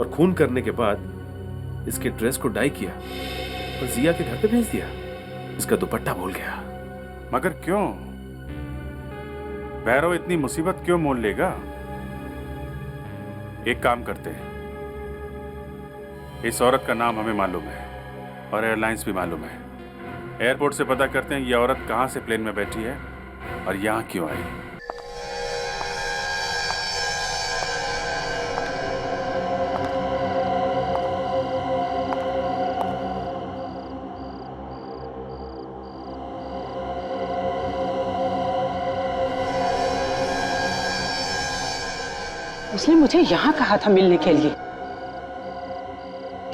और खून करने के बाद इसके ड्रेस को डाई किया और जिया के घर पे भेज दिया। इसका दुपट्टा भूल गया। मगर क्यों? भैरव इतनी मुसीबत क्यों मोल लेगा? एक काम करते हैं, इस औरत का नाम हमें मालूम है और एयरलाइंस भी मालूम है। एयरपोर्ट से पता करते हैं ये औरत कहां से प्लेन में बैठी है और यहां क्यों आई। उसने मुझे यहाँ कहा था मिलने के लिए,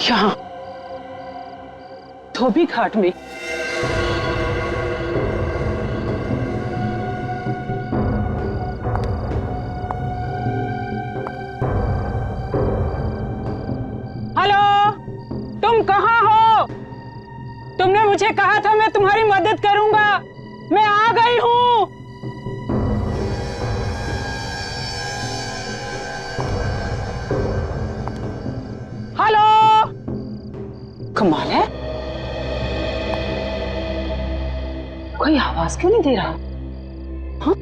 यहाँ धोबी घाट में। हेलो, तुम कहाँ हो? तुमने मुझे कहा था मैं तुम्हारी मदद करूंगा। मैं आ गई हूँ। कमाल है, कोई आवाज क्यों नहीं दे रहा? हाँ?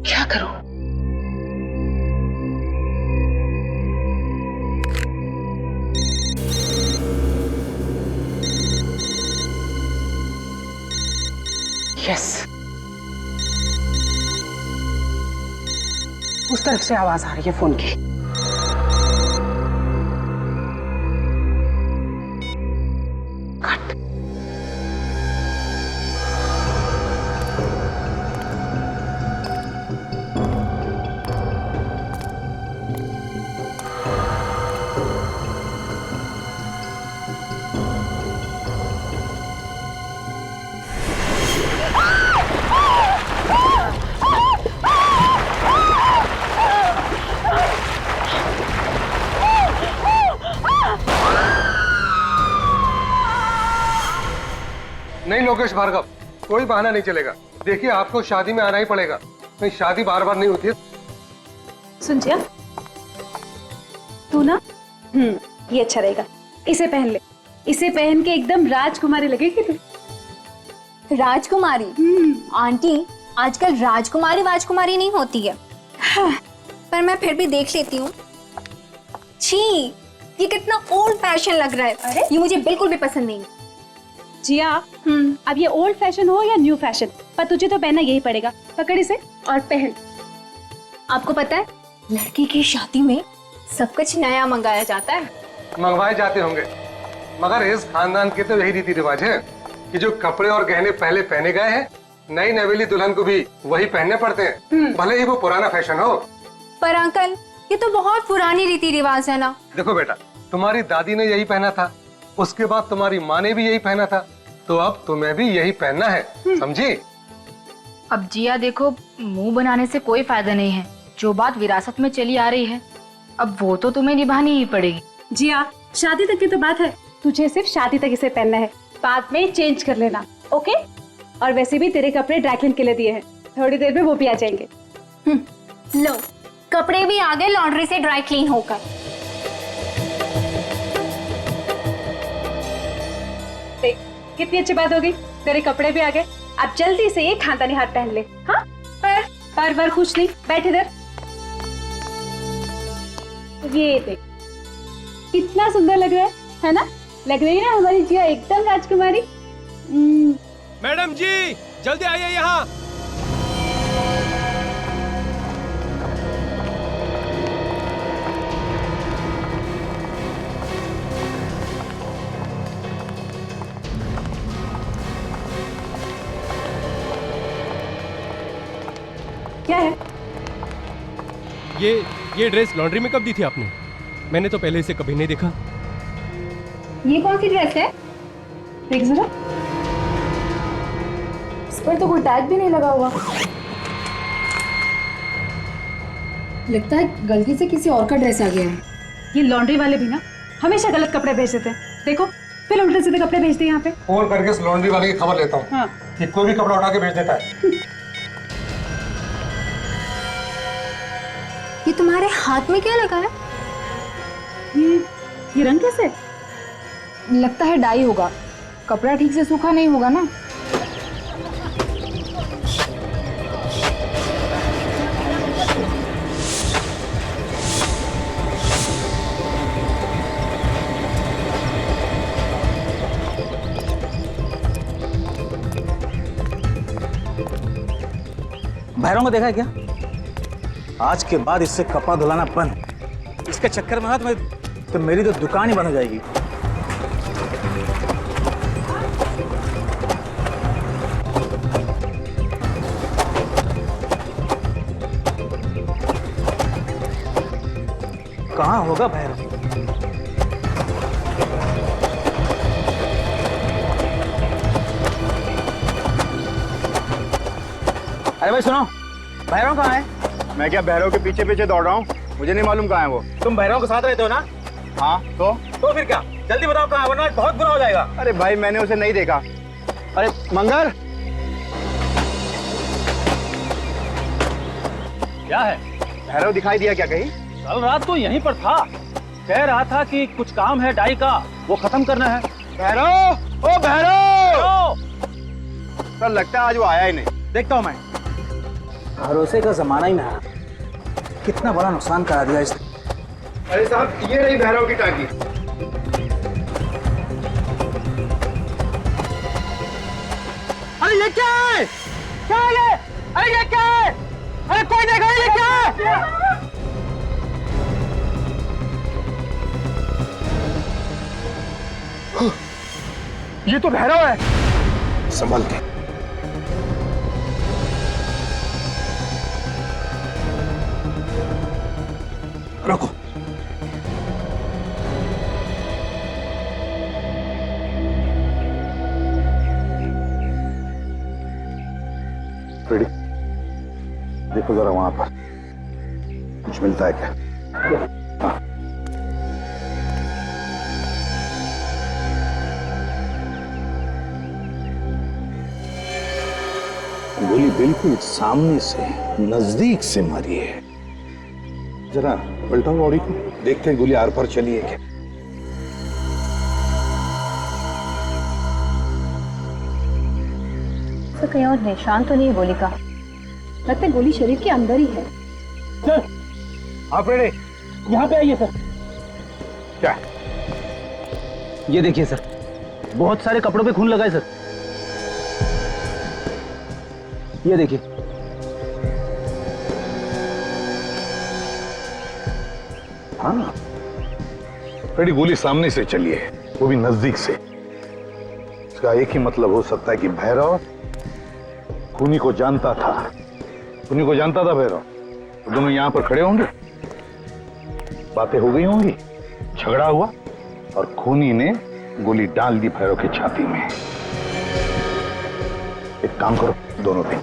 क्या करूं? यस, उस तरफ से आवाज आ रही है फोन की। नहीं लोकेश भार्गव, कोई बहाना नहीं चलेगा। देखिए आपको शादी में आना ही पड़ेगा, नहीं शादी बार बार नहीं होती। सुन जिया, तू ना ये अच्छा रहेगा, इसे पहन ले। इसे पहन के एकदम राजकुमारी लगेगी तू। राजकुमारी? आंटी, आजकल राजकुमारी वाजकुमारी नहीं होती है। हाँ, पर मैं फिर भी देख लेती हूँ। छी, ये कितना ओल्ड फैशन लग रहा है। अरे ये मुझे बिल्कुल भी पसंद नहीं। जिया, अब ये ओल्ड फैशन हो या न्यू फैशन, पर तुझे तो पहनना यही पड़ेगा। पकड़ इसे और पहन। आपको पता है, लड़की की शादी में सब कुछ नया मंगाया जाता है। मंगवाए जाते होंगे, मगर इस खानदान के तो यही रीति रिवाज है कि जो कपड़े और गहने पहले पहने गए हैं, नई नवेली दुल्हन को भी वही पहनने पड़ते हैं, भले ही वो पुराना फैशन हो। पर अंकल, ये तो बहुत पुरानी रीति रिवाज है ना। देखो बेटा, तुम्हारी दादी ने यही पहना था, उसके बाद तुम्हारी माँ ने भी यही पहना था, तो अब तुम्हें भी यही पहनना है, समझी? अब जिया देखो, मुंह बनाने से कोई फायदा नहीं है। जो बात विरासत में चली आ रही है, अब वो तो तुम्हें निभानी ही पड़ेगी। जिया, शादी तक की तो बात है, तुझे सिर्फ शादी तक इसे पहनना है, बाद में चेंज कर लेना, ओके? और वैसे भी तेरे कपड़े ड्राई क्लीन के लिए दिए हैं, थोड़ी देर में वो भी आ जाएंगे। लो, कपड़े भी आ गए लॉन्ड्री से ड्राई क्लीन होकर। देख, कितनी अच्छी बात होगी, तेरे कपड़े भी आ गए। अब जल्दी से ये खानदानी हार पहन ले। हाँ, पर कुछ नहीं, बैठ इधर। ये देख, कितना सुंदर लग रहा है ना? लग रही है ना हमारी जिया एकदम राजकुमारी। मैडम जी, जल्दी आइए यहाँ। क्या है ये ड्रेस लॉन्ड्री में कब दी थी आपने? मैंने तो पहले इसे कभी नहीं देखा। ये कौन सी ड्रेस है? देख जरा, इस पर तो कोई टैग भी नहीं लगा हुआ। लगता है गलती से किसी और का ड्रेस आ गया है। ये लॉन्ड्री वाले भी ना हमेशा गलत कपड़े भेज देते हैं। देखो, फिर उल्टे सीधे कपड़े भेजते हैं यहाँ पे। फोन करके इस लॉन्ड्री वाले की खबर लेता हूँ। हाँ। कि कोई भी कपड़ा उठा के भेज देता है। ये तुम्हारे हाथ में क्या लगा है? ये रंग कैसे? लगता है डाई होगा, कपड़ा ठीक से सूखा नहीं होगा ना। भैरव को देखा है क्या? आज के बाद इससे कपड़ा धुलाना बंद। इसके चक्कर में ना तो मेरी तो दुकान ही बंद हो जाएगी। कहाँ होगा भैरव? अरे भाई सुनो, भैरव कहाँ है? मैं क्या भैरव के पीछे पीछे दौड़ रहा हूँ? मुझे नहीं मालूम कहाँ है वो। तुम भैरव के साथ रहते हो ना? हाँ तो फिर क्या? जल्दी बताओ कहाँ है, वरना बहुत बुरा हो जाएगा। अरे भाई मैंने उसे नहीं देखा। अरे मंगल, क्या है? भैरव दिखाई दिया क्या कहीं? कल रात तो यहीं पर था, कह रहा था कि कुछ काम है डाई का, वो खत्म करना है। भैरव, ओ भैरव! सर लगता है आज वो आया ही नहीं। देखता हूँ मैं। भरोसे का जमाना ही ना, कितना बड़ा नुकसान करा दिया इसने। अरे साहब, ये रही भैरव की टांकी। अरे ये क्या है? क्या है ये? अरे ये क्या है? अरे कोई देखा ये क्या है? ये तो भैरव है। संभल के। रुको। रेडी? देखो जरा वहां पर कुछ मिलता है क्या? हाँ। गोली बिल्कुल सामने से, नजदीक से मारी है। जरा पलटाओ बॉडी को, देखते हैं गोली आर पार चली है क्या। तो कहीं और निशान तो नहीं है गोली का। लगता है गोली शरीर के अंदर ही है। सर, आप रेडी? यहाँ पे आइए सर। क्या? ये देखिए सर, बहुत सारे कपड़ों पे खून लगा है सर। ये देखिए। हाँ, रेडी गोली सामने से चली है, वो भी नजदीक से। इसका एक ही मतलब हो सकता है कि भैरव खूनी को जानता था। खूनी को जानता था भैरव, तो दोनों यहां पर खड़े होंगे, बातें हो गई होंगी, झगड़ा हुआ और खूनी ने गोली डाल दी भैरव की छाती में। एक काम करो दोनों पे,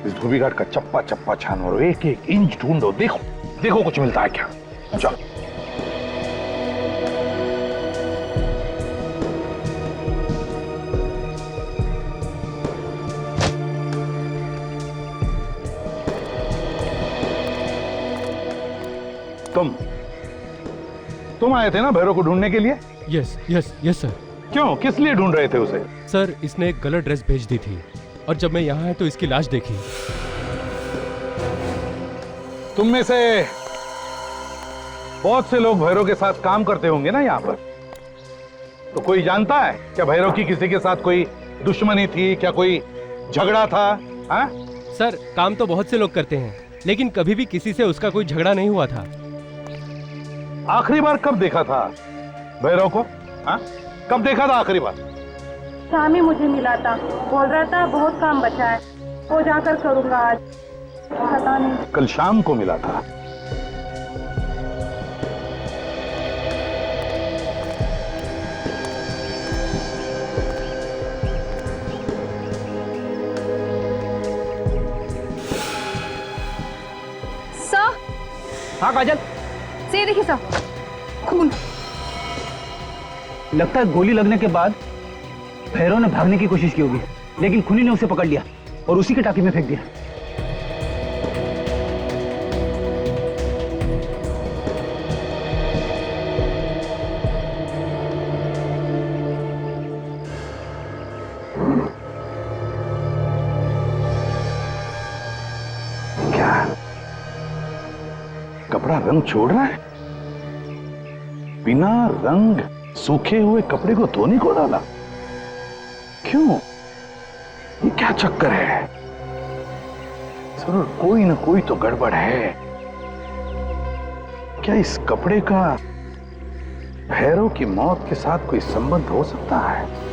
इस धोबी घाट का चप्पा चप्पा छान मारो, एक एक इंच ढूंढो, देखो देखो कुछ मिलता है क्या। चलो। तुम आए थे ना भैरव को ढूंढने के लिए? Yes yes yes sir. क्यों, किस लिए ढूंढ रहे थे उसे? सर, इसने एक गलत ड्रेस भेज दी थी और जब मैं यहाँ आया तो इसकी लाश देखी। तुम में से बहुत से लोग भैरव के साथ काम करते होंगे ना यहाँ पर, तो कोई जानता है क्या भैरव की किसी के साथ कोई दुश्मनी थी, क्या कोई झगड़ा था? हा? सर, काम तो बहुत से लोग करते हैं, लेकिन कभी भी किसी से उसका कोई झगड़ा नहीं हुआ था। आखिरी बार कब देखा था भैरव को? हा? कब देखा था आखिरी बार? शाम ही मुझे मिला था, बोल रहा था बहुत काम बचा है, वो जाकर करूंगा आज। पता नहीं। कल शाम को मिला था। सर। हाँ काजल, से देखिए सर, खून। लगता है गोली लगने के बाद भैरव ने भागने की कोशिश की होगी, लेकिन खूनी ने उसे पकड़ लिया और उसी के टाकी में फेंक दिया। कपड़ा रंग छोड़ रहा है? बिना रंग सूखे हुए कपड़े को धोने को डाला? क्यों? ये क्या चक्कर है? जरूर कोई ना कोई तो गड़बड़ है। क्या इस कपड़े का भैरव की मौत के साथ कोई संबंध हो सकता है?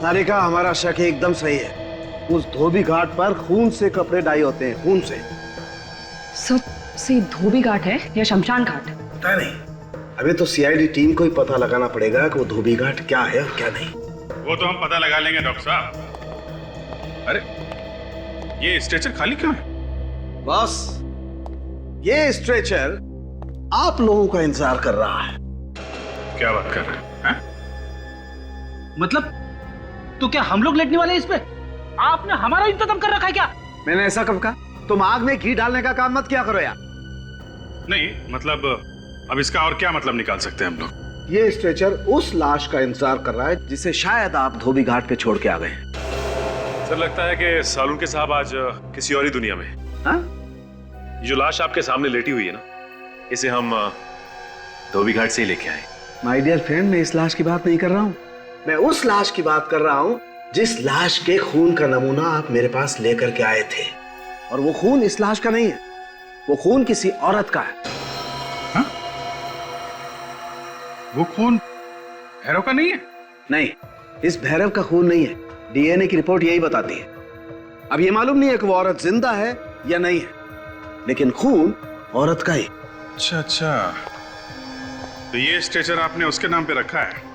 सारिका, हमारा शक एकदम सही है। उस धोबी घाट पर खून से कपड़े डाई होते हैं, खून से। से धोबी घाट है या शमशान घाट? पता नहीं, अभी तो सीआईडी टीम को ही पता लगाना पड़ेगा कि वो धोबी घाट क्या है और क्या नहीं। वो तो हम पता लगा लेंगे डॉक्टर साहब। अरे ये स्ट्रेचर खाली क्यों है? बस ये स्ट्रेचर आप लोगों का इंतजार कर रहा है। क्या बात कर रहे हैं? मतलब तो क्या हम लोग लेटने वाले हैं इस पे? आपने हमारा इंतजाम कर रखा है क्या? मैंने ऐसा कब कहा? तुम आग में घी डालने का काम मत किया करो यार। नहीं मतलब अब इसका और क्या मतलब निकाल सकते हैं हम लोग? ये स्ट्रेचर उस लाश का इंतजार कर रहा है जिसे शायद आप धोबी घाट पे छोड़ के आ गए हैं। सर लगता है कि सालून के साहब आज किसी और ही दुनिया में। हाँ? ये जो लाश आपके सामने लेटी हुई है ना, इसे हम धोबी घाट से ही लेके आए। माय डियर फ्रेंड, मैं इस लाश की बात नहीं कर रहा हूँ। मैं उस लाश की बात कर रहा हूँ जिस लाश के खून का नमूना आप मेरे पास लेकर के आए थे। और वो खून इस लाश का नहीं है, वो खून किसी औरत का है। हाँ? वो खून भैरव का नहीं है? नहीं, इस भैरव का खून नहीं है। डीएनए की रिपोर्ट यही बताती है। अब ये मालूम नहीं है कि वो औरत जिंदा है या नहीं है, लेकिन खून औरत का ही। अच्छा अच्छा, तो ये स्ट्रेचर आपने उसके नाम पे रखा है।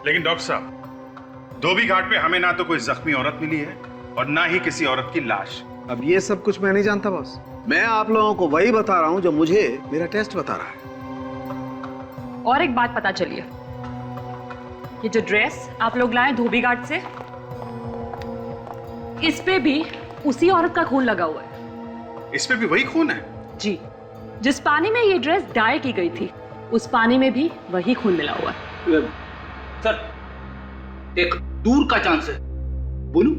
लेकिन डॉक्टर साहब, धोबी घाट पे हमें ना तो कोई जख्मी औरत मिली है और ना ही किसी औरत की लाश। अब ये सब कुछ मैं नहीं जानता बॉस। मैं आप लोगों को वही बता रहा हूं जो मुझे मेरा टेस्ट बता रहा है। और एक बात पता चली है, ये जो ड्रेस आप लोग लाए धोबी घाट से, इस पे भी उसी औरत का खून लगा हुआ है। इस पे भी वही खून है? जी, जिस पानी में ये ड्रेस डाई की गई थी उस पानी में भी वही खून मिला हुआ है। सर एक दूर का चांस है, बोलूं?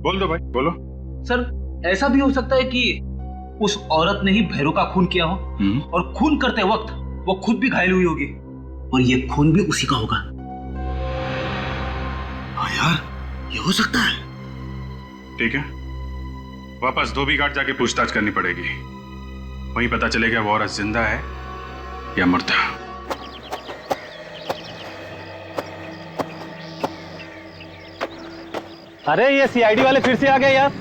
बोल दो भाई, बोलो। सर ऐसा भी हो सकता है कि उस औरत ने ही भैरव का खून किया हो और खून करते वक्त वो खुद भी घायल हुई होगी और ये खून भी उसी का होगा। हाँ यार, ये हो सकता है। ठीक है, वापस धोबी घाट जाके पूछताछ करनी पड़ेगी। वहीं पता चलेगा वो औरत जिंदा है या मुर्दा। अरे ये सीआईडी वाले फिर से आ गए यार।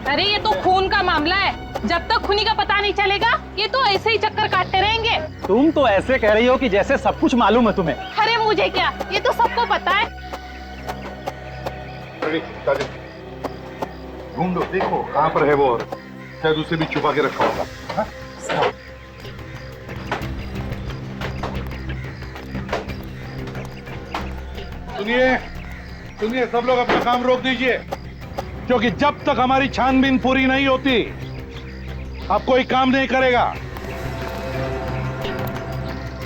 अरे ये तो खून का मामला है, जब तक खूनी का पता नहीं चलेगा ये तो ऐसे ही चक्कर काटते रहेंगे। तुम तो ऐसे कह रही हो कि जैसे सब कुछ मालूम है तुम्हें। अरे मुझे क्या, ये तो सबको पता है। ढूंढो, देखो कहाँ पर है वो औरत। शायद उसे भी छुपा के रखा होगा। हाँ? सुनिए सुनिए, सब लोग अपना काम रोक दीजिए, क्योंकि जब तक हमारी छानबीन पूरी नहीं होती अब कोई काम नहीं करेगा।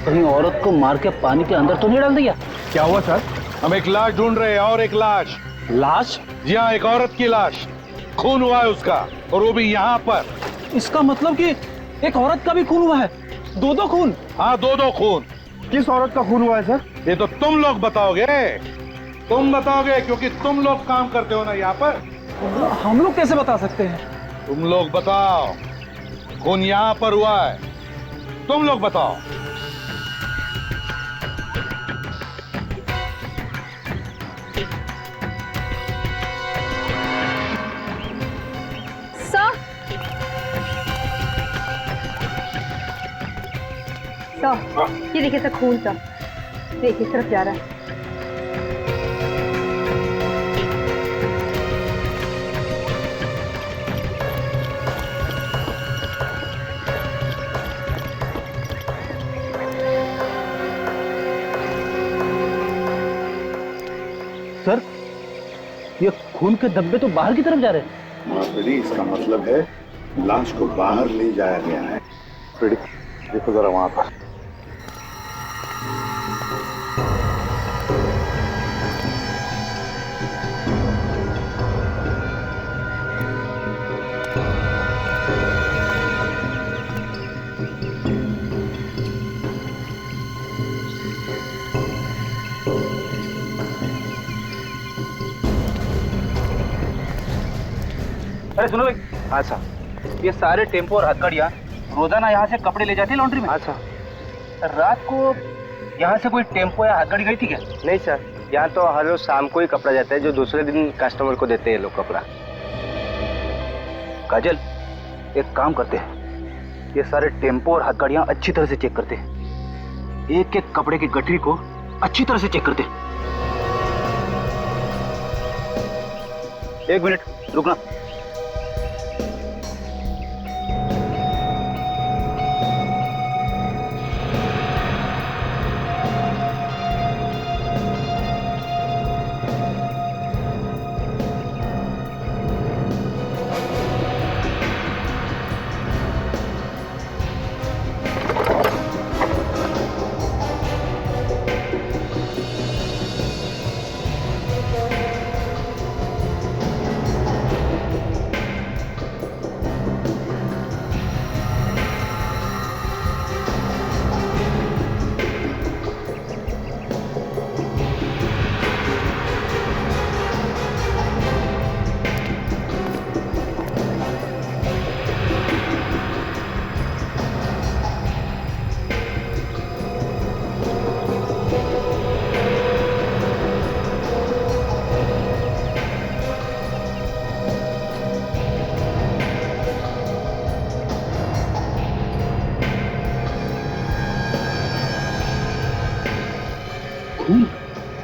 कहीं औरत को मार के पानी के अंदर तो नहीं डाल दिया? क्या हुआ सर? हम एक लाश ढूंढ रहे हैं, और एक लाश। लाश? जी हाँ, एक औरत की लाश। खून हुआ है उसका, और वो भी यहाँ पर। इसका मतलब कि एक औरत का भी खून हुआ है? दो खून? हाँ, दो खून। किस औरत का खून हुआ है सर? ये तो तुम लोग बताओगे। तुम बताओगे क्योंकि तुम लोग काम करते हो ना यहाँ पर। हम लोग कैसे बता सकते हैं? तुम लोग बताओ, खून यहाँ पर हुआ है, तुम लोग बताओ। ये देखिए सर, खून सा देखिए इस तरफ जा रहा है। सर, ये खून के धब्बे तो बाहर की तरफ जा रहे हैं। हाँ फ्रेडी, इसका मतलब है लाश को बाहर ले जाया गया है। फ्रेडी देखो जरा वहां पर। अरे सुनो भाई। अच्छा, ये सारे टेम्पो और हथकड़ियाँ रोजाना यहाँ से कपड़े ले जाते हैं लॉन्ड्री में। अच्छा, रात को यहाँ से कोई टेम्पो या हथकड़ी गई थी क्या? नहीं सर, यहाँ तो हर रोज शाम को ही कपड़ा जाता है, जो दूसरे दिन कस्टमर को देते हैं लोग कपड़ा। काजल, एक काम करते हैं, ये सारे टेम्पो और हथकड़ियाँ अच्छी तरह से चेक करते हैं, एक एक कपड़े की गठरी को अच्छी तरह से चेक करते हैं। एक मिनट रुकना।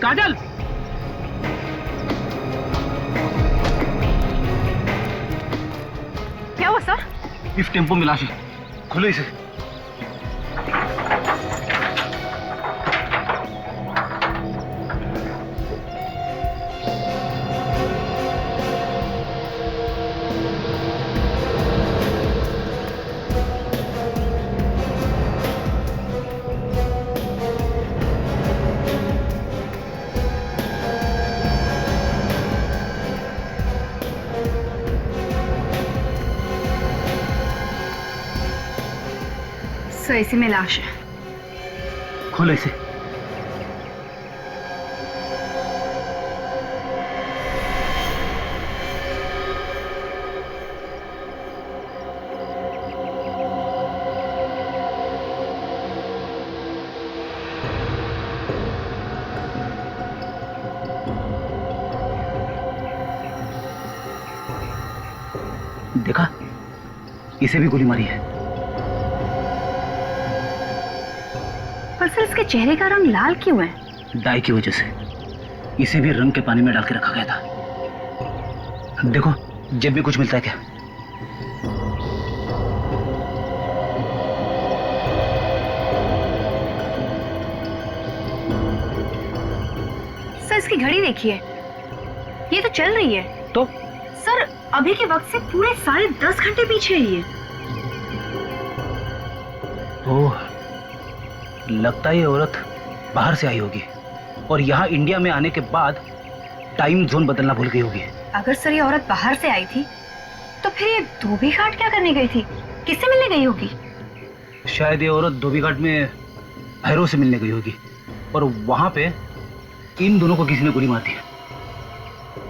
काजल, क्या हुआ सर? इस टेम्पो में लाश है, खुले इसे। सर, इसी में लाश है। खोलो इसे। देखा, इसे भी गोली मारी है। पर सर, इसके चेहरे का रंग लाल क्यों है? डाई की वजह से। इसे भी रंग के पानी में डाल के रखा गया था। देखो, जेब में कुछ मिलता है क्या? सर, इसकी घड़ी देखिए, ये तो चल रही है। तो सर, अभी के वक्त से पूरे 10.5 घंटे पीछे है ये। ओह, लगता है ये औरत बाहर से आई होगी और यहाँ इंडिया में आने के बाद टाइम जोन बदलना भूल गई होगी। अगर सर ये औरत बाहर से आई थी तो फिर ये धोबी घाट क्या करने गई थी? किससे मिलने गई होगी? शायद ये औरत धोबी घाट में भैरव से मिलने गई होगी और वहां पे इन दोनों को किसी ने गोली मार दी।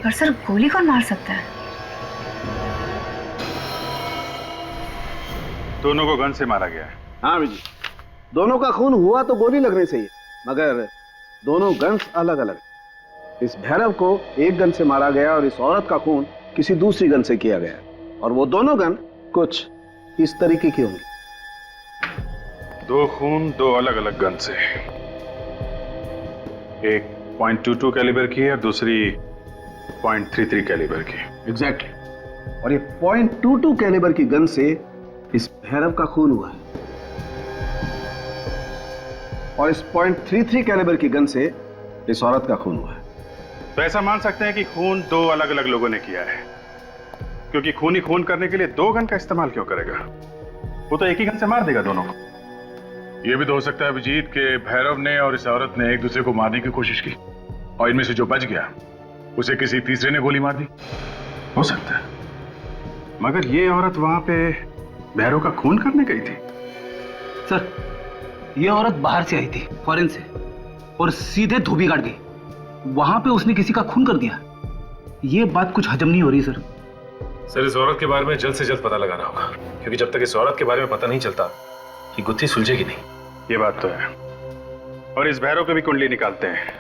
पर सर गोली कौन मार सकता है? दोनों को गन से मारा गया है। हाँ विजय, दोनों का खून हुआ तो गोली लगने से ही, मगर दोनों गन्स अलग अलग। इस भैरव को एक गन से मारा गया और इस औरत का खून किसी दूसरी गन से किया गया, और वो दोनों गन कुछ इस तरीके की होंगी। दो खून दो अलग अलग गन से, एक .22 कैलिबर की है और दूसरी .33 कैलिबर की। एग्जैक्टली। और ये .22 कैलिबर की गन से इस भैरव का खून हुआ है, और इस .33 कैलिबर की गन से इस औरत का खून हुआ है। तो ऐसा मान सकते हैं कि खून दो अलग अलग लोगों ने किया है, क्योंकि खून ही खून करने के लिए दो गन का इस्तेमाल क्यों करेगा? वो तो एक ही गन से मार देगा दोनों को। ये भी तो हो सकता है अभिजीत के भैरव ने और इस औरत ने एक दूसरे को मारने की कोशिश की, और इनमें से जो बच गया उसे किसी तीसरे ने गोली मार दी। हो सकता है, मगर ये औरत वहां पे भैरव का खून करने गई थी। सर, ये औरत बाहर से आई थी, फॉरेन से, और सीधे धोबी घाट गई। वहां पे उसने किसी का खून कर दिया। ये बात कुछ हजम नहीं हो रही सर। सर, इस औरत के बारे में जल्द से जल्द पता लगाना होगा, क्योंकि जब तक इस औरत के बारे में पता नहीं चलता ये गुत्थी सुलझेगी नहीं। ये बात तो है। और इस भैरव की भी कुंडली निकालते हैं,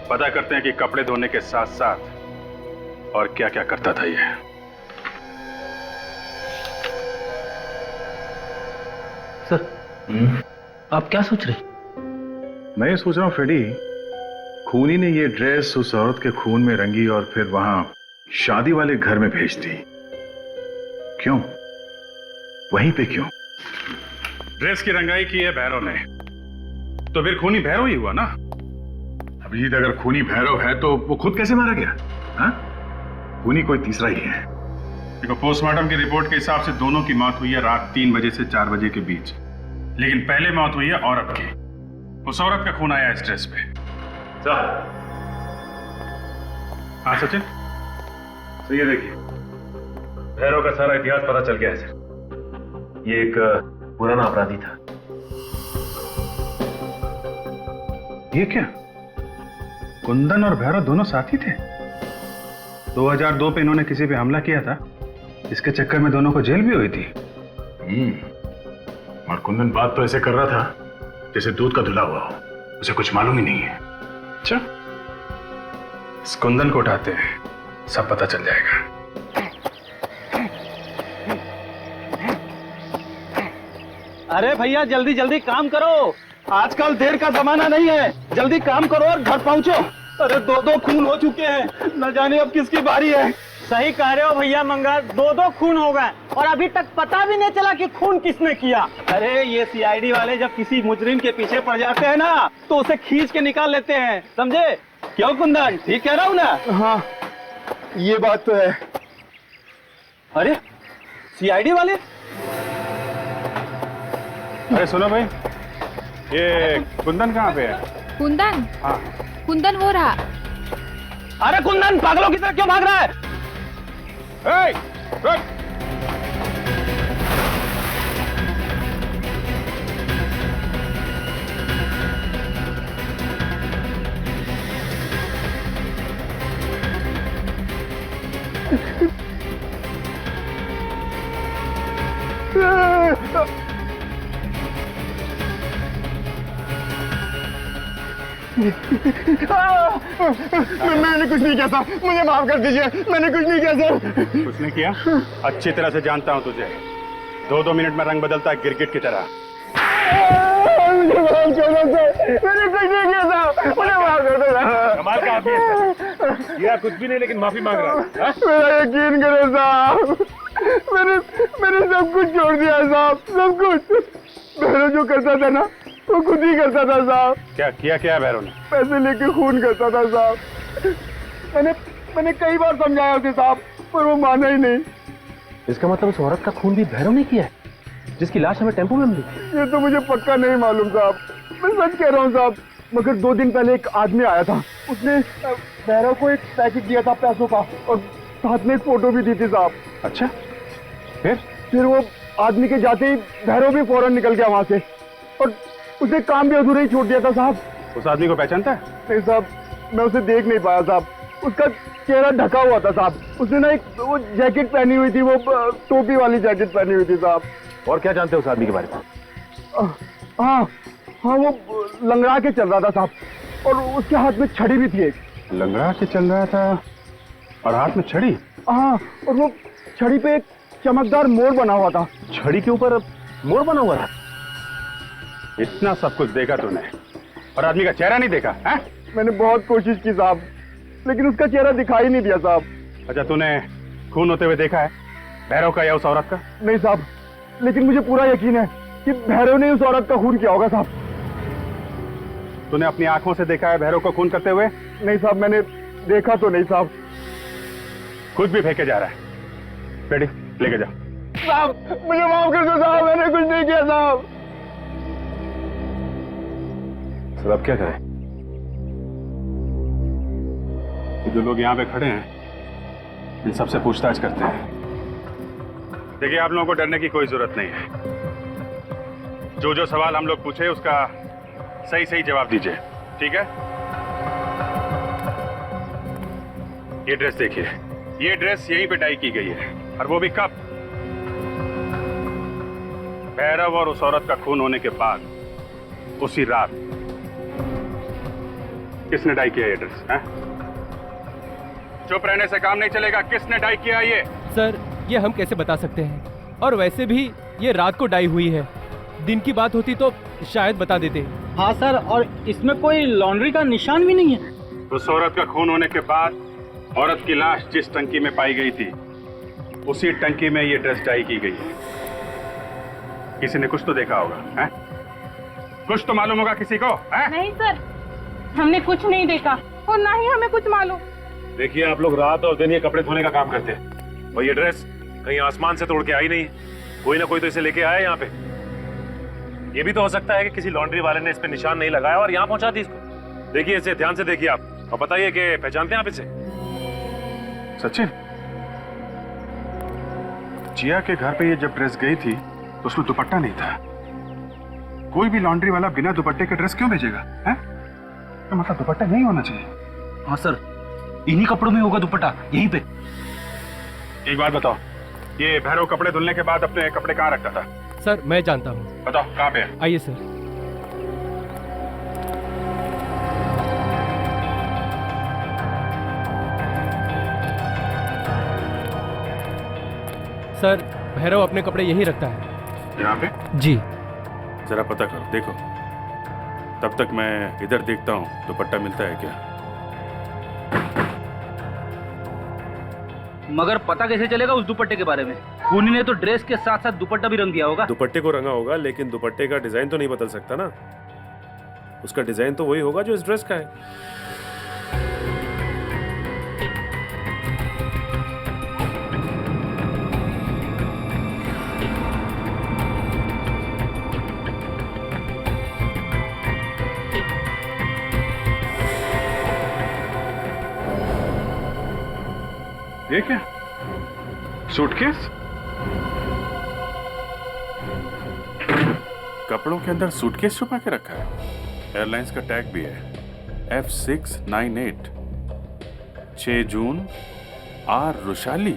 पता करते हैं कि कपड़े धोने के साथ साथ और क्या क्या करता था ये। सर, आप क्या सोच रहे? मैं ये सोच रहा हूं फ्रेडी, खूनी ने ये ड्रेस उस औरत के खून में रंगी और फिर वहां शादी वाले घर में भेज दी। क्यों? वहीं पे क्यों? ड्रेस की रंगाई की है भैरव ने, तो फिर खूनी भैरव ही हुआ ना। अभिजीत, अगर खूनी भैरव है तो वो खुद कैसे मारा गया? हाँ? खूनी कोई तीसरा ही है। देखो, पोस्टमार्टम की रिपोर्ट के हिसाब से दोनों की मौत हुई है रात 3 बजे से 4 बजे के बीच, लेकिन पहले मौत हुई है औरत की। उस औरत का खून आया इस ड्रेस पे। हाँ सचिन, तो ये देखिए, भैरव का सारा इतिहास पता चल गया है सर। ये एक पुराना अपराधी था। ये क्या? कुंदन और भैरव दोनों साथी थे? 2002 पे इन्होंने किसी पे हमला किया था, इसके चक्कर में दोनों को जेल भी हुई थी। और कुंदन बात तो ऐसे कर रहा था जैसे दूध का धुला हुआ हो, उसे कुछ मालूम ही नहीं है। अच्छा, इस कुंदन को उठाते हैं, सब पता चल जाएगा। अरे भैया, जल्दी जल्दी काम करो, आजकल देर का जमाना नहीं है। जल्दी काम करो और घर पहुंचो। अरे 2-2 खून हो चुके हैं, न जाने अब किसकी बारी है। सही कह रहे हो भैया मंगल, 2-2 खून हो गए और अभी तक पता भी नहीं चला कि खून किसने किया। अरे ये सीआईडी वाले जब किसी मुजरिम के पीछे पड़ जाते हैं ना, तो उसे खींच के निकाल लेते हैं, समझे? क्यों कुंदन, ठीक कह रहा हूँ ना? हाँ, ये बात तो है। अरे सीआईडी वाले? अरे सुनो भाई, ये कुंदन कहाँ पे है? कुंदन? हाँ। कुंदन वो रहा। अरे कुंदन पागलों की तरह क्यों भाग रहा है? रुक! मैंने कुछ नहीं किया था, मुझे माफ कर दीजिए, मैंने कुछ नहीं किया सर। कुछ नहीं किया? अच्छी तरह से जानता हूं तुझे। 2-2 मिनट में रंग बदलता है गिरगिट की तरह। मुझे माफ कर दो सर, मैंने कुछ नहीं किया था, मुझे माफ कर दो। कमाल का आदमी है सर। ये कुछ भी नहीं, लेकिन माफी मांग रहा है। मेरा यकीन करो साहब, मैंने सब कुछ छोड़ दिया साहब, सब कुछ। भैरव जो करता था ना, वो खुद ही करता था साहब। क्या किया? क्या भैरव ने? पैसे लेके खून करता था साहब। मैंने कई बार समझाया उसे साहब, पर वो माना ही नहीं। इसका मतलब उस औरत का खून भी भैरव ने किया है, जिसकी लाश हमें टेम्पो में मिली? ये तो मुझे पक्का नहीं मालूम साहब, मैं सच कह रहा हूँ साहब। मगर 2 दिन पहले एक आदमी आया था, उसने भैरव को एक पैकेट दिया था पैसों का, और साथ में एक फोटो भी दी थी साहब। अच्छा, फिर वो आदमी के जाते ही भैरव भी फौरन निकल गया वहां से, और उसे काम भी अधूरा ही छोड़ दिया था साहब। उस आदमी को पहचानता है? नहीं साहब, मैं उसे देख नहीं पाया साहब, उसका चेहरा ढका हुआ था साहब। उसने ना एक वो जैकेट पहनी हुई थी, वो टोपी वाली जैकेट पहनी हुई थी साहब। और क्या जानते हो उस आदमी के बारे में? हाँ हाँ, वो लंगड़ा के चल रहा था साहब, और उसके हाथ में छड़ी भी थी एक। लंगड़ा के चल रहा था और हाथ में छड़ी? हाँ, और वो छड़ी पे एक चमकदार मोर बना हुआ था। छड़ी के ऊपर मोर बना हुआ था? इतना सब कुछ देखा तूने और आदमी का चेहरा नहीं देखा है? मैंने बहुत कोशिश की साहब, लेकिन उसका चेहरा दिखाई नहीं दिया साहब। अच्छा, तूने खून होते हुए देखा है भैरव का या उस औरत का? नहीं साहब, लेकिन मुझे पूरा यकीन है कि भैरव ने उस औरत का खून किया होगा साहब। तूने अपनी आंखों से देखा है भैरव को खून करते हुए? नहीं साहब, मैंने देखा तो नहीं साहब। कुछ भी फेंके जा रहा है। बेटी लेके जा। साहब मुझे माफ कर दो साहब, मैंने कुछ नहीं किया साहब। सर अब क्या करें? जो लोग यहाँ पे खड़े हैं इन सबसे पूछताछ करते हैं। देखिए, आप लोगों को डरने की कोई जरूरत नहीं है। जो जो सवाल हम लोग पूछे उसका सही सही जवाब दीजिए, ठीक है? ये ड्रेस देखिए, ये ड्रेस यहीं पे डाई की गई है, और वो भी कब? भैरव और उस औरत का खून होने के बाद, उसी रात। किसने डाई किया ये ड्रेस? हैं? चुप रहने से काम नहीं चलेगा। किसने डाई किया ये? सर, ये हम कैसे बता सकते हैं? और वैसे भी ये रात को डाई हुई है, दिन की बात होती तो शायद बता देते। हाँ सर, और इसमें कोई लॉन्ड्री का निशान भी नहीं है। उस औरत का खून होने के बाद औरत की लाश जिस टंकी में पाई गई थी, उसी टंकी में ये ड्रेस डाई की गई है। किसी ने कुछ तो देखा होगा, हैं? कुछ तो मालूम होगा किसी को, हैं? नहीं सर, हमने कुछ नहीं देखा और ना ही हमें कुछ मालूम। देखिए, आप लोग रात और दिन ये कपड़े धोने का काम करते हैं, और ये ड्रेस कहीं आसमान से तोड़ के आई नहीं। कोई ना कोई तो इसे लेके आया यहाँ पे। ये भी तो हो सकता है कि किसी लॉन्ड्री वाले ने इस पे निशान नहीं लगाया और यहाँ पहुंचा दी इसको। देखिए इसे ध्यान से देखिए आप, और बताइए कि पहचानते हैं आप इसे? सचिन, जिया के घर पे ये जब ड्रेस गई थी तो उसमें दुपट्टा नहीं था। कोई भी लॉन्ड्री वाला बिना दुपट्टे के ड्रेस क्यों भेजेगा, हैं? तो मतलब दुपट्टा नहीं होना चाहिए। हाँ सर, इन्हीं कपड़ों में होगा दुपट्टा, यहीं पे। एक बात बताओ, ये भैरव कपड़े धुलने के बाद अपने कपड़े कहाँ रखता था? सर, मैं जानता हूँ। बताओ कहाँ पे है? आइए सर। सर, भैरव अपने कपड़े यहीं रखता है। यहाँ पे? जी। जरा पता करो, देखो। तब तक मैं इधर देखता हूँ, दुपट्टा मिलता है क्या। मगर पता कैसे चलेगा उस दुपट्टे के बारे में? खूनी ने तो ड्रेस के साथ साथ दुपट्टा भी रंग दिया होगा। दुपट्टे को रंगा होगा, लेकिन दुपट्टे का डिजाइन तो नहीं बदल सकता ना। उसका डिजाइन तो वही होगा जो इस ड्रेस का है। ये क्या? सूटकेस? कपड़ों के अंदर सूटकेस छुपा के रखा है। एयरलाइंस का टैग भी है, F698, 6 जून, आर रुशाली।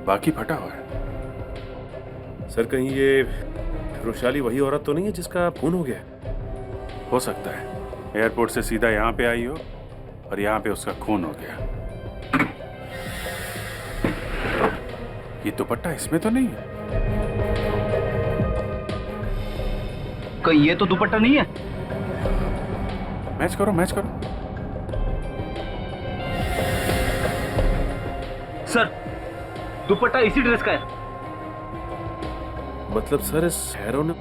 बाकी फटा हुआ है। सर, कहीं ये रुशाली वही औरत तो नहीं है जिसका खून हो गया? हो सकता है एयरपोर्ट से सीधा यहाँ पे आई हो और यहाँ पे उसका खून हो गया। ये दुपट्टा इसमें तो नहीं है? कहीं ये तो दुपट्टा नहीं है? मैच करो, मैच करो। सर, दुपट्टा इसी ड्रेस का है। मतलब सर, इस हैरो ने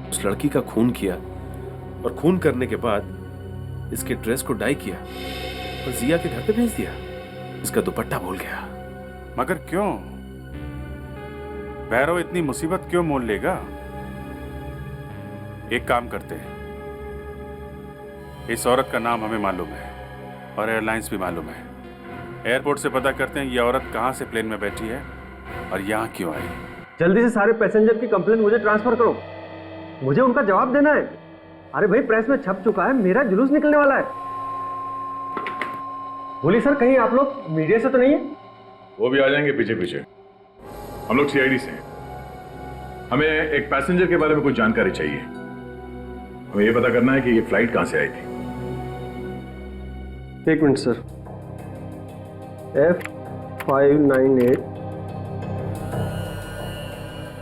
उस लड़की का खून किया और खून करने के बाद इसके ड्रेस को डाई किया और जिया के घर पे भेज दिया। इसका दुपट्टा भूल गया। मगर क्यों? भैरव इतनी मुसीबत क्यों मोल लेगा? एक काम करते हैं, इस औरत का नाम हमें मालूम है और एयरलाइंस भी मालूम है। एयरपोर्ट से पता करते हैं ये औरत कहाँ से प्लेन में बैठी है और यहाँ क्यों आई। जल्दी से सारे पैसेंजर की कंप्लेंट मुझे ट्रांसफर करो, मुझे उनका जवाब देना है। अरे भाई प्रेस में छप चुका है, मेरा जुलूस निकलने वाला है। बोलिए सर, कहीं आप लोग मीडिया से तो नहीं है? वो भी आ जाएंगे पीछे पीछे। हम लोग सीआईडी से हैं। हमें एक पैसेंजर के बारे में कुछ जानकारी चाहिए। हमें ये पता करना है कि ये फ्लाइट कहां से आई थी। एक मिनट सर। F598।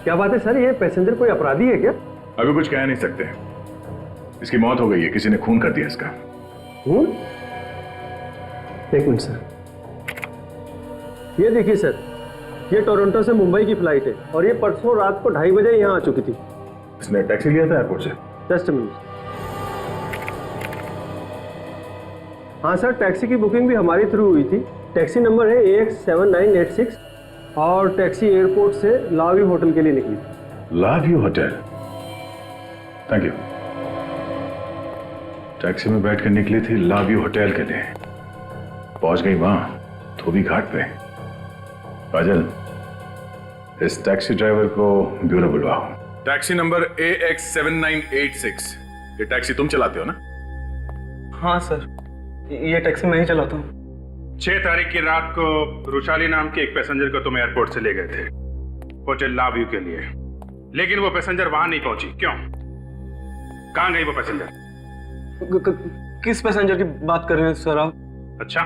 क्या बात है सर, ये पैसेंजर कोई अपराधी है क्या? अभी कुछ कह नहीं सकते। इसकी मौत हो गई है, किसी ने खून कर दिया इसका। खून? एक मिनट सर, ये देखिए सर, ये टोरंटो से मुंबई की फ्लाइट है और ये परसों रात को 2:30 बजे यहाँ आ चुकी थी। इसने टैक्सी लिया था एयरपोर्ट से? Just a minute. हाँ सर, टैक्सी की बुकिंग भी हमारी थ्रू हुई थी। टैक्सी नंबर है AX7986 और टैक्सी एयरपोर्ट से लाव्यू होटल के लिए निकली। लाव्यू होटल? Thank you. टैक्सी में बैठ कर निकली थी लाव्यू होटल के लिए, पहुंच गई वहां धोबी घाट पे। काजल, इस टैक्सी ड्राइवर को ब्यूरो बुलवाओ। Taxi number AX7986। ये टैक्सी तुम चलाते हो ना? हाँ सर, ये टैक्सी मैं ही चलाता हूँ। 6 तारीख की रात को रुशाली नाम के एक पैसेंजर को तुम एयरपोर्ट से ले गए थे होटल लाव्यू के लिए, लेकिन वो पैसेंजर वहां नहीं पहुंची। क्यों? कहां गई वो पैसेंजर? किस पैसेंजर की बात कर रहे हैं सर आप? अच्छा,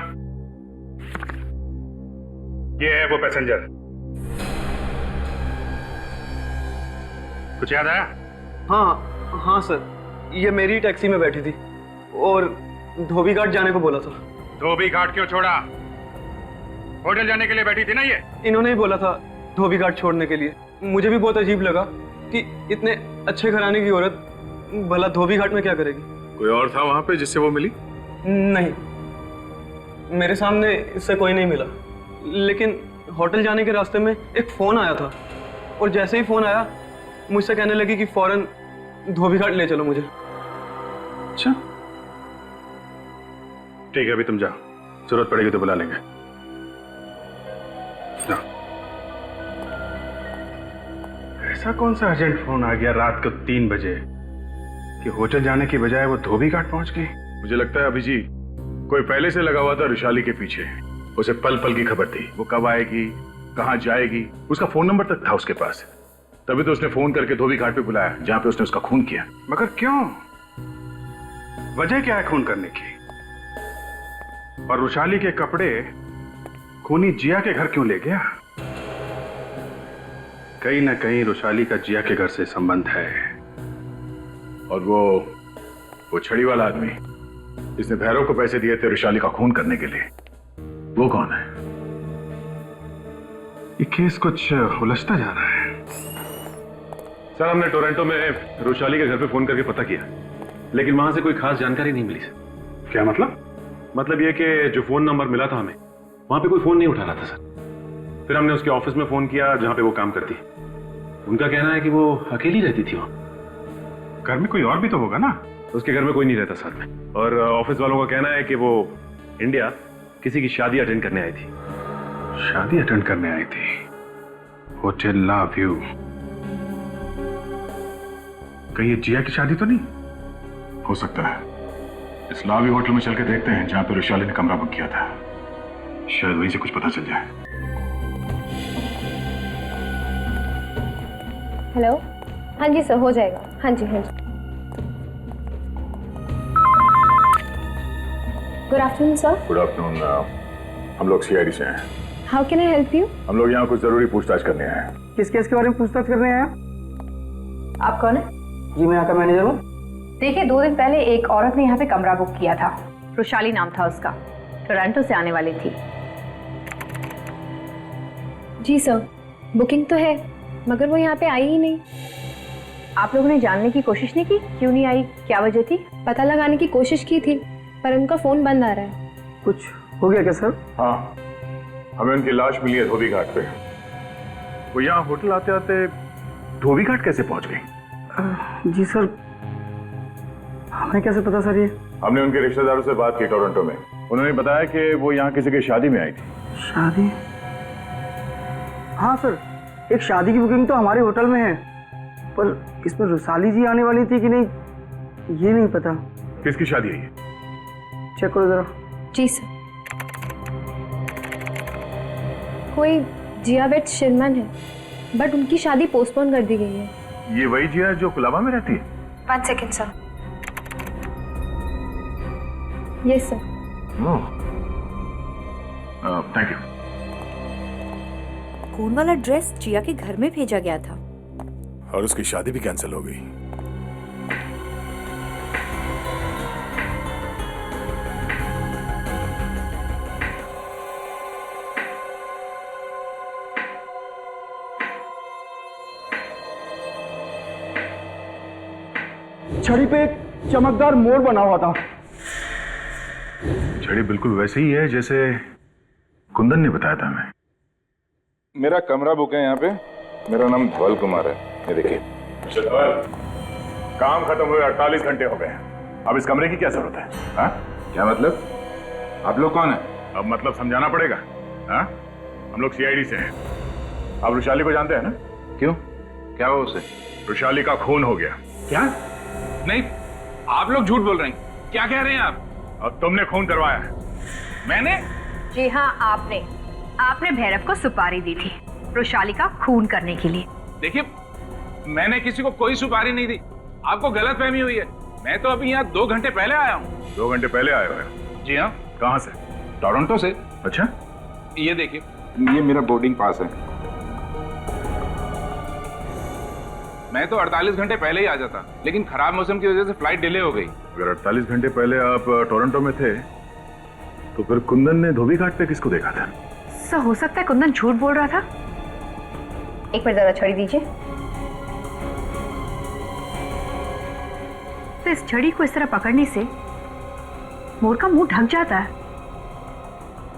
ये है वो पैसेंजर। कुछ याद आया? हाँ सर, ये मेरी टैक्सी में बैठी थी और धोबी घाट जाने को बोला था। धोबी घाट क्यों छोड़ा? होटल जाने के लिए बैठी थी ना ये? इन्होंने ही बोला था धोबी घाट छोड़ने के लिए। मुझे भी बहुत अजीब लगा कि इतने अच्छे घराने की औरत भला धोबी घाट में क्या करेगी। कोई और था वहां पे जिससे वो मिली? नहीं, मेरे सामने इससे कोई नहीं मिला, लेकिन होटल जाने के रास्ते में एक फोन आया था और जैसे ही फोन आया मुझसे कहने लगी कि फौरन धोबी घाट ले चलो मुझे। अच्छा ठीक है, अभी तुम जाओ, जरूरत पड़ेगी तो बुला लेंगे। जाओ। ऐसा कौन सा अर्जेंट फोन आ गया रात को 3 बजे कि होटल जाने की बजाय वो धोबी घाट पहुंच गई? मुझे लगता है अभिजीत कोई पहले से लगा हुआ था रुशाली के पीछे। उसे पल पल की खबर थी, वो कब आएगी, कहां जाएगी। उसका फोन नंबर तक था उसके पास, तभी तो उसने फोन करके धोबी घाट पे बुलाया जहां पे उसने उसका खून किया। मगर क्यों? वजह क्या है खून करने की? और रुशाली के कपड़े खूनी जिया के घर क्यों ले गया? कहीं ना कहीं रुशाली का जिया के घर से संबंध है। और वो छड़ी वाला आदमी जिसने भैरव को पैसे दिए थे रुशाली का खून करने के लिए, वो कौन है? ये केस कुछ उलझता जा रहा है। सर, हमने टोरंटो में रुशाली के घर पे फोन करके पता किया, लेकिन वहां से कोई खास जानकारी नहीं मिली सर। क्या मतलब? मतलब ये कि जो फोन नंबर मिला था हमें, वहां पे कोई फोन नहीं उठा रहा था सर। फिर हमने उसके ऑफिस में फोन किया जहां पे वो काम करती है। उनका कहना है कि वो अकेली रहती थी वहां। घर में कोई और भी तो होगा ना? उसके घर में कोई नहीं रहता साथ में। और ऑफिस वालों का कहना है कि वो इंडिया किसी की शादी अटेंड करने आई थी। शादी अटेंड करने आई थी होटल लाव्यू? कहीं ये जिया की शादी तो नहीं? हो सकता है। इस लाव्यू होटल में चल के देखते हैं जहां पे रुशाली ने कमरा बुक किया था, शायद वहीं से कुछ पता चल जाए। हेलो, हाँ जी सर, हो जाएगा। हाँ जी हाँ जी। Good afternoon sir. Good afternoon. हम लोग सीआईडी से हैं। How can I help you? हम लोग यहाँ कुछ जरूरी पूछताछ करने आए हैं। किस केस के बारे में पूछताछ करने आए? आप कौन है? जी, मैं यहाँ का मैनेजर हूँ। देखिए, 2 दिन पहले एक औरत ने यहाँ पे कमरा बुक किया था। रुशाली नाम था उसका, टोरंटो से आने वाली थी। जी सर, बुकिंग तो है, मगर वो यहाँ पे आई ही नहीं। आप लोगों ने जानने की कोशिश नहीं की क्यों नहीं आई, क्या वजह थी? पता लगाने की कोशिश की थी पर उनका फोन बंद आ रहा है। कुछ हो गया क्या सर? हाँ, हमें उनकी लाश मिली है धोबी घाट पे। वो यहाँ होटल आते आते धोबी घाट कैसे पहुंच गई? जी सर, हमें कैसे पता सर? ये हमने उनके रिश्तेदारों से बात की टोरंटो में। उन्होंने बताया कि वो यहाँ किसी की शादी में आई थी। शादी? हाँ सर, एक शादी की बुकिंग तो हमारे होटल में है, पर इसमें रुशाली जी आने वाली थी कि नहीं ये नहीं पता। किसकी शादी है ये? चेक करो जरा। जी सर। कोई जियावेट शिरमन है, बट उनकी शादी पोस्टपोन कर दी गई है। ये वही जिया जो कुलाबा में रहती है? 1 second sir. Yes sir. Thank you. खून वाला ड्रेस जिया के घर में भेजा गया था और उसकी शादी भी कैंसिल हो गई। छड़ी पे एक चमकदार मोर बना हुआ था। छड़ी बिल्कुल वैसे ही है जैसे कुंदन ने बताया था हमें। मेरा कमरा बुक है यहाँ पे। मेरा नाम धवल कुमार है। ये देखिए। धवल, काम खत्म हुए 48 घंटे हो गए। अब इस कमरे की क्या जरूरत है? हाँ? क्या मतलब? आप लोग कौन है? अब मतलब समझाना पड़ेगा। हाँ? हम लोग सीआईडी से हैं। आप रुशाली को जानते हैं ना? क्यों? क्या हुआ उसे? रुशाली का खून हो गया। क्या? नहीं, आप लोग झूठ बोल रहे हैं। क्या कह रहे हैं आप? अब तुमने खून करवाया है। मैंने? जी हाँ, आपने भैरव को सुपारी दी थी रुशाली का खून करने के लिए। देखिए, मैंने किसी को कोई सुपारी नहीं दी। आपको गलतफहमी हुई है। मैं तो अभी यहाँ 2 घंटे पहले आया हूँ। 2 घंटे पहले आए हो? जी हाँ। कहाँ से? टोरंटो से। अच्छा, ये देखिए, ये मेरा बोर्डिंग पास है। मैं तो 48 घंटे पहले ही आ जाता, लेकिन खराब मौसम की वजह से फ्लाइट डिले हो गई। अगर 48 घंटे पहले आप टोरंटो में थे तो फिर कुंदन ने धोबी घाट पे किसको देखा था? सर, हो सकता है कुंदन झूठ बोल रहा था। एक मिनट जरा छड़ी दीजिए। तो इस छड़ी को इस तरह पकड़ने से मोर का मुंह ढक जाता है,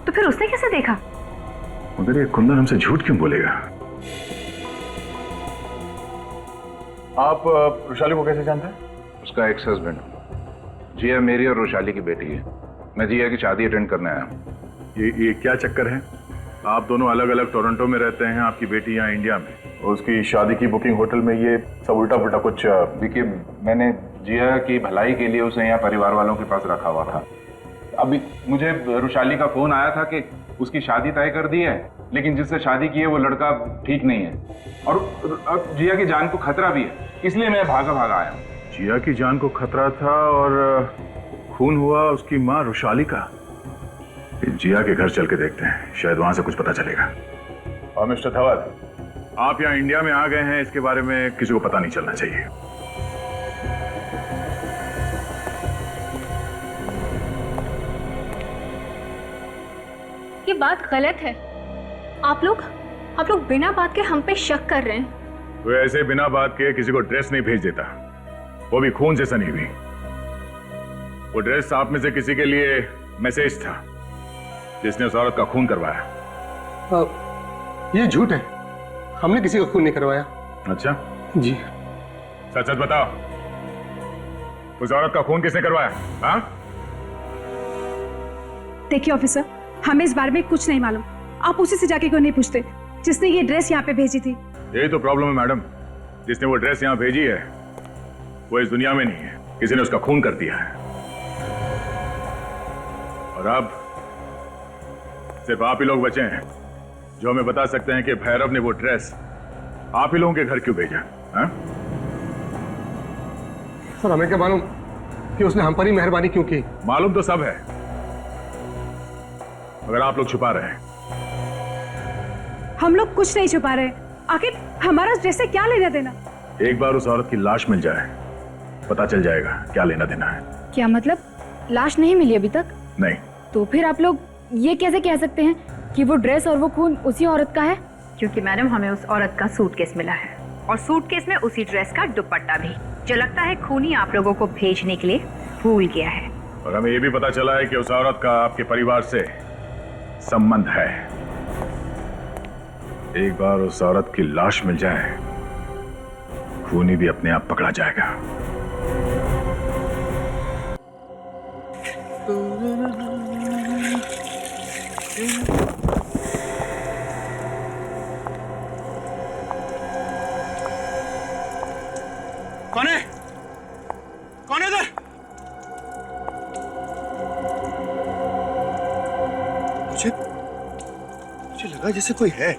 तो फिर उसने कैसे देखा? मगर ये कुंदन हमसे झूठ क्यों बोलेगा? आप रुशाली को कैसे जानते हैं? उसका एक्स हस्बैंड। जिया मेरी और रोशाली की बेटी है। मैं जिया की शादी अटेंड करने आया हूँ। ये क्या चक्कर है? आप दोनों अलग अलग टोरंटो में रहते हैं, आपकी बेटी यहाँ इंडिया में। उसकी शादी की बुकिंग होटल में, ये सब उल्टा पुल्टा कुछ। देखिए, मैंने जिया की भलाई के लिए उसे यहाँ परिवार वालों के पास रखा हुआ था। अभी मुझे रुशाली का फोन आया था कि उसकी शादी तय कर दी है, लेकिन जिससे शादी की है वो लड़का ठीक नहीं है और अब जिया की जान को खतरा भी है, इसलिए मैं भागा आया हूँ। जिया की जान को खतरा था और खून हुआ उसकी माँ रुशाली का। जिया के घर चल के देखते हैं, शायद वहां से कुछ पता चलेगा। और मिस्टर धवल, आप यहाँ इंडिया में आ गए हैं, इसके बारे में किसी को पता नहीं चलना चाहिए। ये बात गलत है। आप लोग बिना बात के हम पे शक कर रहे हैं। तो ऐसे बिना बात के किसी को ड्रेस नहीं भेज देता, वो भी खून से सनी हुई। वो ड्रेस आप में से किसी के लिए मैसेज था जिसने उस औरत का खून करवाया। ये झूठ है, हमने किसी का खून नहीं करवाया। अच्छा जी। सच सच बताओ, उस औरत का खून किसने करवाया? हाँ? देखिए ऑफिसर, हमें इस बारे में कुछ नहीं मालूम। आप उसी से जाके क्यों नहीं पूछते जिसने ये ड्रेस यहाँ पे भेजी थी? यही तो प्रॉब्लम है मैडम, जिसने वो ड्रेस यहाँ भेजी है वो इस दुनिया में नहीं है, किसी ने उसका खून कर दिया है। और अब सिर्फ आप ही लोग बचे हैं जो हमें बता सकते हैं कि भैरव ने वो ड्रेस आप ही लोगों के घर क्यों भेजा। हाँ? सर, हमें क्या मालूम कि उसने हम पर ही मेहरबानी क्यों की? मालूम तो सब है, मगर आप लोग छुपा रहे हैं। हम लोग कुछ नहीं छुपा रहे। आखिर हमारा ड्रेस से क्या लेना देना? एक बार उस औरत की लाश मिल जाए, पता चल जाएगा क्या लेना देना है। क्या मतलब? लाश नहीं मिली अभी तक? नहीं। तो फिर आप लोग ये कैसे कह सकते हैं कि वो ड्रेस और वो खून उसी औरत का है? क्योंकि मैडम, हमें उस औरत का सूटकेस मिला है और सूटकेस में उसी ड्रेस का दुपट्टा भी, जो लगता है खूनी आप लोगों को भेजने के लिए भूल गया है। और हमें ये भी पता चला है कि उस औरत का आपके परिवार से संबंध है। एक बार उस औरत की लाश मिल जाए, खूनी भी अपने आप पकड़ा जाएगा। कौन है? कौन है इधर? मुझे लगा जैसे कोई है।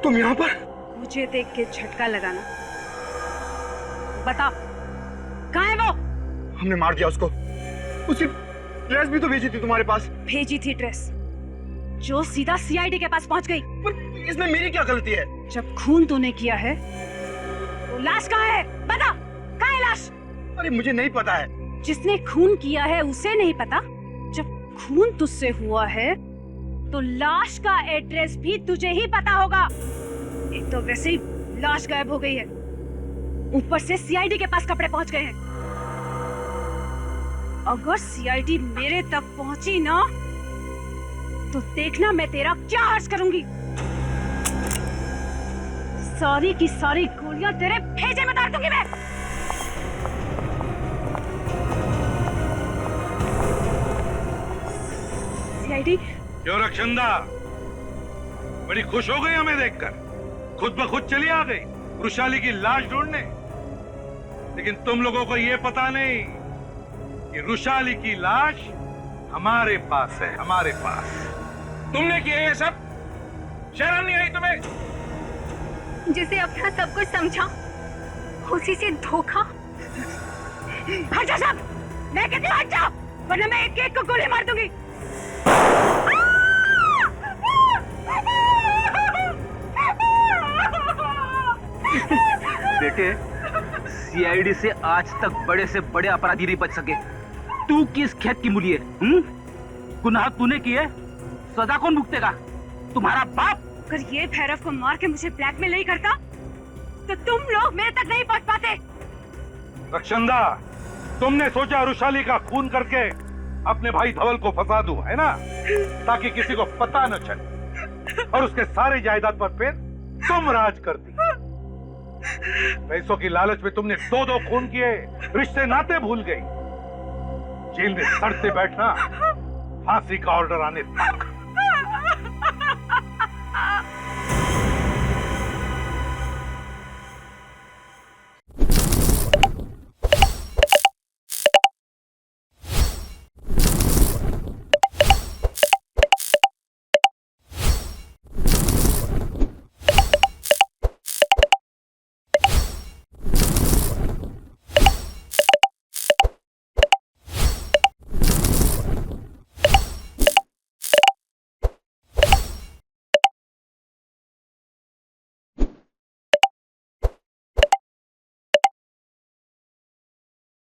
तुम यहाँ पर? मुझे देख के झटका लगाना। बता कहाँ है वो? हमने मार दिया उसको। उसकी ड्रेस भी तो भेजी थी तुम्हारे पास। भेजी थी ड्रेस जो सीधा सीआईडी के पास पहुंच गई। पर इसमें मेरी क्या गलती है? जब खून तूने किया है तो लाश कहाँ है? बता कहाँ है लाश? अरे मुझे नहीं पता है। जिसने खून किया है उसे नहीं पता? जब खून तुझसे हुआ है तो लाश का एड्रेस भी तुझे ही पता होगा। एक तो वैसे ही लाश गायब हो गई है, ऊपर से सीआईडी के पास कपड़े पहुंच गए हैं। अगर सीआईडी मेरे तक पहुंची ना तो देखना मैं तेरा क्या हर्ष करूंगी। सारी की सारी गोलियां तेरे भेजे में डाल दूंगी मैं। सीआईडी। क्यों रक्षंदा, बड़ी खुश हो गई हमें देखकर? खुद ब खुद चली आ गई वृषाली की लाश ढूंढने। लेकिन तुम लोगों को यह पता नहीं कि वृषाली की लाश हमारे पास है, हमारे पास। तुमने किया ये सब? शर्म नहीं आई तुम्हें? जिसे अपना सब कुछ समझा उसी से धोखा। हट जा सब, मैं कहती हूँ हट जाओ, वरना मैं एक एक को गोली मार दूंगी। बेटे, सीआईडी से आज तक बड़े से बड़े अपराधी नहीं बच सके। तू किस खेत की मूली है? गुनाह तूने किए, सजा कौन भुगतेगा? तुम्हारा बाप। अगर ये भैरव को मार के मुझे ब्लैकमेल नहीं करता तो तुम लोग मेरे तक नहीं पहुंच पाते। रक्षंदा, तुमने सोचा वृषाली का खून करके अपने भाई धवल को फंसा दूं, है ना? ताकि किसी को पता न चले और उसके सारे जायदाद पर फिर तुम राज कर दी। पैसों की लालच में तुमने दो खून किए, रिश्ते नाते भूल गई। जेल में सड़ते बैठना, फांसी का ऑर्डर आने तक।